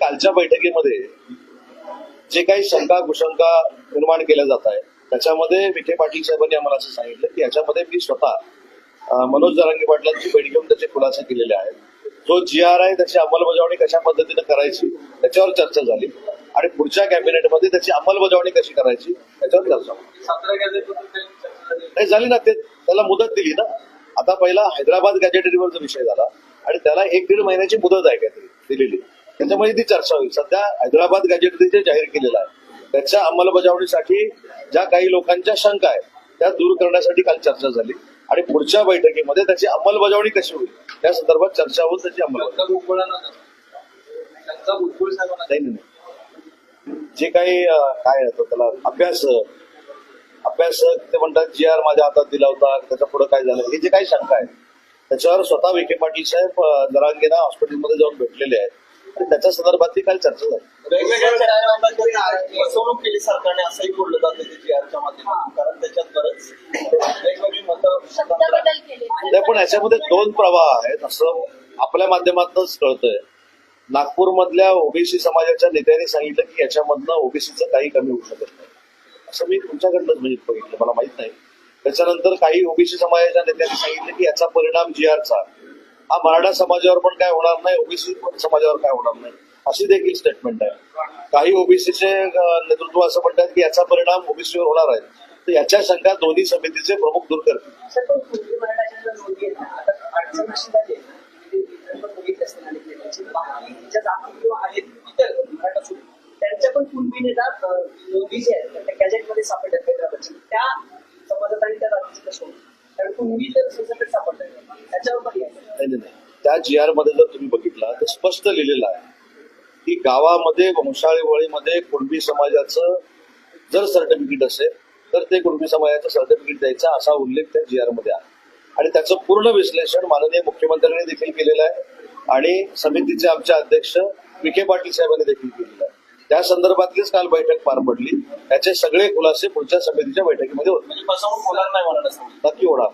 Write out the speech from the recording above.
कालच्या बैठकीमध्ये जे काही शंका कुशंका निर्माण केल्या जात आहे त्याच्यामध्ये विखे पाटील साहेबांनी आम्हाला असं सांगितलं की याच्यामध्ये मी स्वतः मनोज जरांगे पाटलांची भेट घेऊन त्याचे खुलासे केलेले आहेत. जो GR आहे त्याची अंमलबजावणी कशा पद्धतीने करायची त्याच्यावर चर्चा झाली आणि पुढच्या कॅबिनेटमध्ये त्याची अंमलबजावणी कशी करायची त्याच्यावर चर्चा नाही झाली ना. ते त्याला मुदत दिली ना. आता पहिला हैदराबाद गॅजेटरीवरचा विषय झाला आणि त्याला 1-1.5 महिन्याची मुदत आहे काहीतरी दिलेली, त्याच्यामध्ये ती चर्चा होईल. सध्या हैदराबाद गॅजेटरी जे जाहीर केलेलं आहे त्याच्या अंमलबजावणीसाठी ज्या काही लोकांच्या शंका आहेत त्या दूर करण्यासाठी काल चर्चा झाली आणि पुढच्या बैठकीमध्ये त्याची अंमलबजावणी कशी होईल त्या संदर्भात चर्चा होऊन त्याची अंमलबजावणी नाही. जे काही काय होतं त्याला अभ्यास ते म्हणतात GR माझ्या हातात दिला होता त्याच्या पुढे काय झालं हे जे काही शंका आहे त्याच्यावर स्वतः विखे पाटील साहेब जरांगेला हॉस्पिटलमध्ये जाऊन भेटलेले आहेत आणि त्याच्या संदर्भातली काल चर्चा झाली. फसवणूक केली सरकारने असंही बोललं जातं GRच्या माध्यमातून, कारण त्याच्यात बरेच वेगवेगळी मतं. पण याच्यामध्ये 2 प्रवाह आहेत असं आपल्या माध्यमातूनच कळतंय. नागपूरमधल्या ओबीसी समाजाच्या नेत्यांनी सांगितलं की याच्यामधनं ओबीसीचं काही कमी होऊ शकत नाही असं मी तुमच्याकडनंच म्हणजे बघितलं, मला माहित नाही. त्याच्यानंतर काही ओबीसी समाजाच्या नेत्यांनी सांगितलं की याचा परिणाम GRचा हा मराठा समाजावर पण काय होणार नाही, ओबीसी समाजावर काय होणार नाही अशी देखील स्टेटमेंट आहे. काही ओबीसीचे नेतृत्व असं म्हणतात की याचा परिणाम ओबीसीवर होणार आहे. तर याच्या शंका दोन्ही समितीचे प्रमुख दूर करतील. त्यांच्या पण कुणबी नेता मोदी जे आहेत त्या गॅजेटमध्ये सापडतात हैदराबादची त्या समाजात आणि त्या राज्याची कसं कारण कुणबी तर सोसायटीत सापडतात त्याच्यावर पण नाही. त्या GR मध्ये जर तुम्ही बघितला तर स्पष्ट लिहिलेलं आहे की गावामध्ये वंशावळीमध्ये कुणबी समाजाचं जर सर्टिफिकेट असेल तर ते कुणबी समाजाचं सर्टिफिकेट द्यायचा असा उल्लेख त्या GR मध्ये आहे आणि त्याचं पूर्ण विश्लेषण माननीय मुख्यमंत्र्यांनी देखील केलेलं आहे आणि समितीचे आमचे अध्यक्ष विखे पाटील साहेबांनी देखील केलेलं आहे. त्या संदर्भातलीच काल बैठक पार पडली. त्याचे सगळे खुलासे पुढच्या समितीच्या बैठकीमध्ये होते. फसवणूक होणार नाही म्हणत नक्की होणार.